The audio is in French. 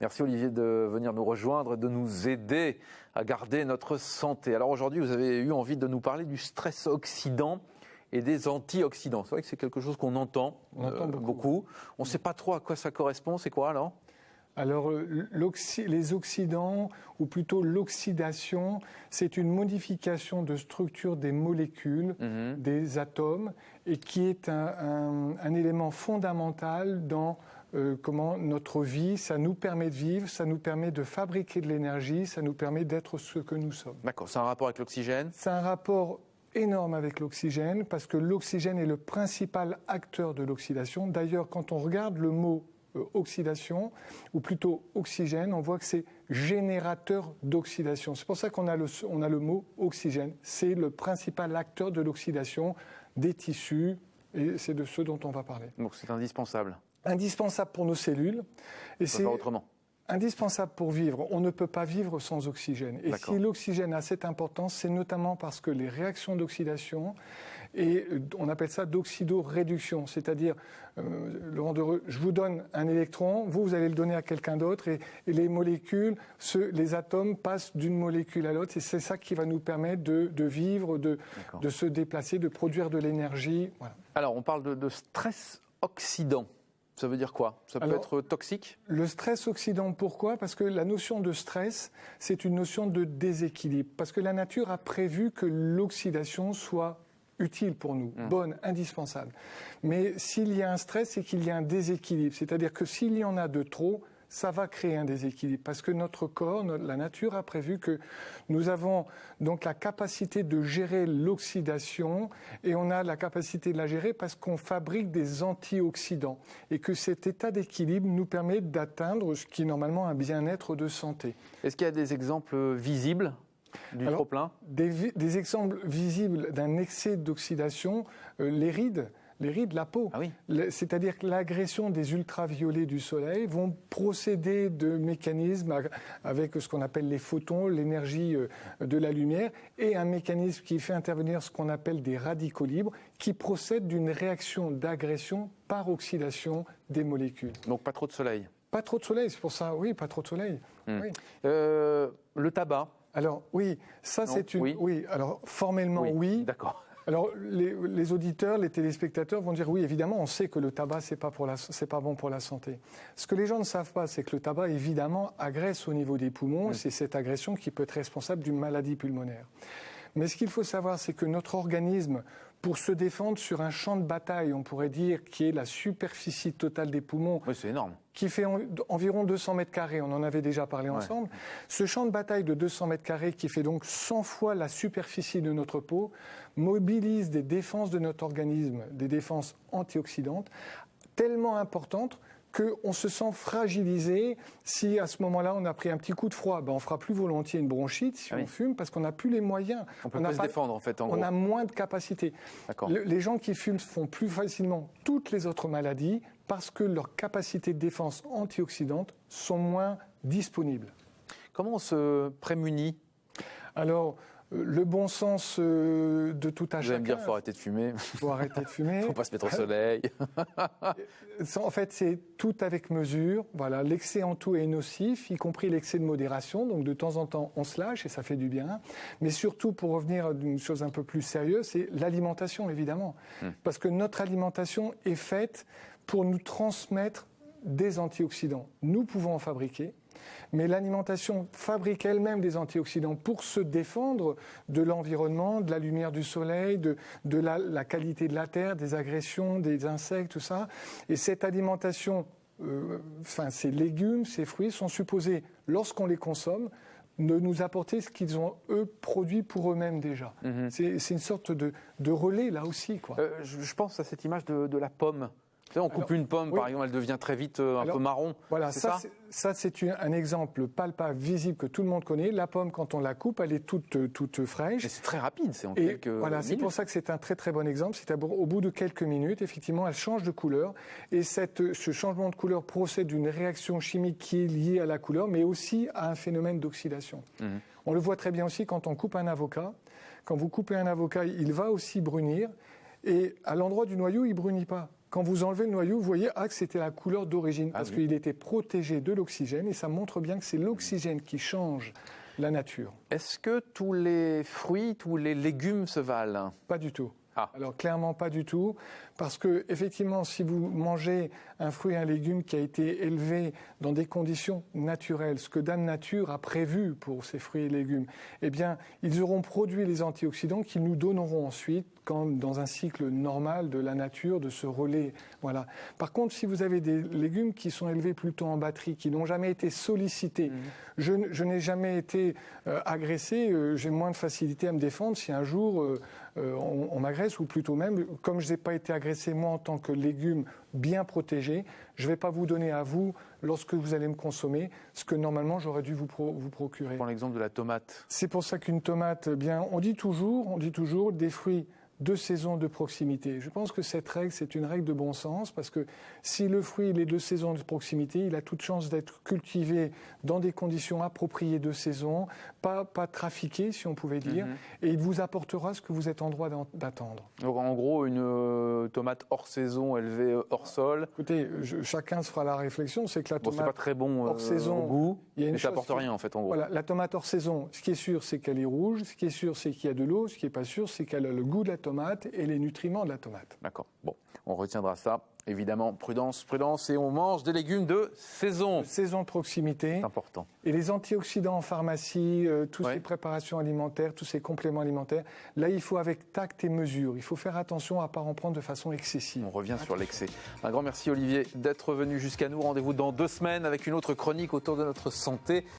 Merci Olivier de venir nous rejoindre, de nous aider à garder notre santé. Alors aujourd'hui, vous avez eu envie de nous parler du stress oxydant et des antioxydants. C'est vrai que c'est quelque chose qu'on entend, beaucoup. On ne sait pas trop à quoi ça correspond. C'est quoi alors ? Alors, les oxydants, ou plutôt l'oxydation, c'est une modification de structure des molécules, des atomes, et qui est un élément fondamental dans notre vie. Ça nous permet de vivre, ça nous permet de fabriquer de l'énergie, ça nous permet d'être ce que nous sommes. D'accord, c'est un rapport avec l'oxygène ? C'est un rapport énorme avec l'oxygène, parce que l'oxygène est le principal acteur de l'oxydation. D'ailleurs, quand on regarde le mot oxydation, ou plutôt oxygène, on voit que c'est générateur d'oxydation. C'est pour ça qu'on a le mot oxygène. C'est le principal acteur de l'oxydation des tissus, et c'est de ce dont on va parler. Donc c'est indispensable. Indispensable pour nos cellules. Et c'est autrement. Indispensable pour vivre. On ne peut pas vivre sans oxygène. Et si l'oxygène a cette importance, c'est notamment parce que les réactions d'oxydation, et on appelle ça d'oxydoréduction, c'est-à-dire, Laurent Dereux, je vous donne un électron, vous allez le donner à quelqu'un d'autre, et les molécules, les atomes passent d'une molécule à l'autre, et c'est ça qui va nous permettre de vivre, de se déplacer, de produire de l'énergie. Voilà. Alors, on parle de stress oxydant. Ça veut dire quoi ? Ça peut être toxique ? Le stress oxydant, pourquoi ? Parce que la notion de stress, c'est une notion de déséquilibre. Parce que la nature a prévu que l'oxydation soit utile pour nous, bonne, indispensable. Mais s'il y a un stress, c'est qu'il y a un déséquilibre. C'est-à-dire que s'il y en a de trop, ça va créer un déséquilibre. Parce que notre corps, la nature a prévu que nous avons donc la capacité de gérer l'oxydation, et on a la capacité de la gérer parce qu'on fabrique des antioxydants. Et que cet état d'équilibre nous permet d'atteindre ce qui est normalement un bien-être de santé. Est-ce qu'il y a des exemples visibles du trop-plein ? Des exemples visibles d'un excès d'oxydation, les rides, la peau. Ah oui. C'est-à-dire que l'agression des ultraviolets du soleil vont procéder de mécanismes avec ce qu'on appelle les photons, l'énergie de la lumière, et un mécanisme qui fait intervenir ce qu'on appelle des radicaux libres, qui procèdent d'une réaction d'agression par oxydation des molécules. Donc pas trop de soleil. Pas trop de soleil, c'est pour ça, oui, pas trop de soleil. Oui. Le tabac. Alors oui, ça non, c'est une... Oui, alors formellement oui. D'accord. Alors, les auditeurs, les téléspectateurs vont dire oui, évidemment, on sait que le tabac, c'est pas bon pour la santé. Ce que les gens ne savent pas, c'est que le tabac, évidemment, agresse au niveau des poumons. C'est cette agression qui peut être responsable d'une maladie pulmonaire. Mais ce qu'il faut savoir, c'est que notre organisme, pour se défendre sur un champ de bataille, on pourrait dire, qui est la superficie totale des poumons, c'est énorme, qui fait environ 200 mètres carrés, on en avait déjà parlé ensemble. Ce champ de bataille de 200 mètres carrés, qui fait donc 100 fois la superficie de notre peau, mobilise des défenses de notre organisme, des défenses antioxydantes, tellement importantes qu'on se sent fragilisé si à ce moment-là on a pris un petit coup de froid. On fera plus volontiers une bronchite si on fume, parce qu'on n'a plus les moyens. On peut pas se défendre en fait, en gros. On a moins de capacité. Les gens qui fument font plus facilement toutes les autres maladies parce que leurs capacités de défense antioxydantes sont moins disponibles. Comment on se prémunit ? Alors, le bon sens de tout à chacun. Vous allez me dire, il faut arrêter de fumer. Il faut arrêter de fumer. Il ne faut pas se mettre au soleil. En fait, c'est tout avec mesure. Voilà, l'excès en tout est nocif, y compris l'excès de modération. Donc, de temps en temps, on se lâche et ça fait du bien. Mais surtout, pour revenir à une chose un peu plus sérieuse, c'est l'alimentation, évidemment. Parce que notre alimentation est faite pour nous transmettre des antioxydants. Nous pouvons en fabriquer. Mais l'alimentation fabrique elle-même des antioxydants pour se défendre de l'environnement, de la lumière du soleil, de la qualité de la terre, des agressions, des insectes, tout ça. Et cette alimentation, ces légumes, ces fruits sont supposés, lorsqu'on les consomme, de nous apporter ce qu'ils ont, eux, produit pour eux-mêmes déjà. C'est une sorte de relais, là aussi, quoi. Je pense à cette image de la pomme. On coupe une pomme, par exemple, elle devient très vite un peu marron. Voilà, ça c'est un exemple palpable, visible, que tout le monde connaît. La pomme, quand on la coupe, elle est toute fraîche. Mais c'est très rapide, c'est en quelques minutes. C'est pour ça que c'est un très très bon exemple. Au bout de quelques minutes, effectivement, elle change de couleur. Et ce changement de couleur procède d'une réaction chimique qui est liée à la couleur, mais aussi à un phénomène d'oxydation. On le voit très bien aussi quand on coupe un avocat. Quand vous coupez un avocat, il va aussi brunir. Et à l'endroit du noyau, il ne brunit pas. quand vous enlevez le noyau, vous voyez que c'était la couleur d'origine, parce qu'il était protégé de l'oxygène, et ça montre bien que c'est l'oxygène qui change la nature. Est-ce que tous les fruits, tous les légumes se valent? Pas du tout. Ah. Alors clairement pas du tout, parce que effectivement, si vous mangez un fruit et un légume qui a été élevé dans des conditions naturelles, ce que Dame Nature a prévu pour ces fruits et légumes, eh bien, ils auront produit les antioxydants qu'ils nous donneront ensuite, comme dans un cycle normal de la nature, de ce relais. Voilà. Par contre, si vous avez des légumes qui sont élevés plutôt en batterie, qui n'ont jamais été sollicités, je n'ai jamais été agressé, j'ai moins de facilité à me défendre si un jour on m'agresse, ou plutôt même, comme je n'ai pas été agressé moi en tant que légume bien protégé, je ne vais pas vous donner à vous, lorsque vous allez me consommer, ce que normalement j'aurais dû vous procurer. Prends l'exemple de la tomate. C'est pour ça qu'une tomate, bien, on dit toujours des fruits de saison, de proximité. Je pense que cette règle, c'est une règle de bon sens, parce que si le fruit il est de saison, de proximité, il a toute chance d'être cultivé dans des conditions appropriées de saison, pas trafiqué, si on pouvait dire, et il vous apportera ce que vous êtes en droit d'attendre. Donc en gros, une tomate hors saison, élevée hors sol. Écoutez, chacun se fera la réflexion, c'est que la tomate c'est pas très bon hors saison, au goût, mais ça n'apporte rien en fait, en gros. Voilà, la tomate hors saison, ce qui est sûr, c'est qu'elle est rouge, ce qui est sûr, c'est qu'il y a de l'eau, ce qui n'est pas sûr, c'est qu'elle a le goût de la tomate et les nutriments de la tomate. D'accord. Bon, on retiendra ça. Évidemment, prudence, et on mange des légumes de saison. Saison de proximité. C'est important. Et les antioxydants en pharmacie, toutes ces préparations alimentaires, tous ces compléments alimentaires, là, il faut avec tact et mesure. Il faut faire attention à ne pas en prendre de façon excessive. On revient sur l'excès. Un grand merci Olivier d'être venu jusqu'à nous. Rendez-vous dans 2 semaines avec une autre chronique autour de notre santé.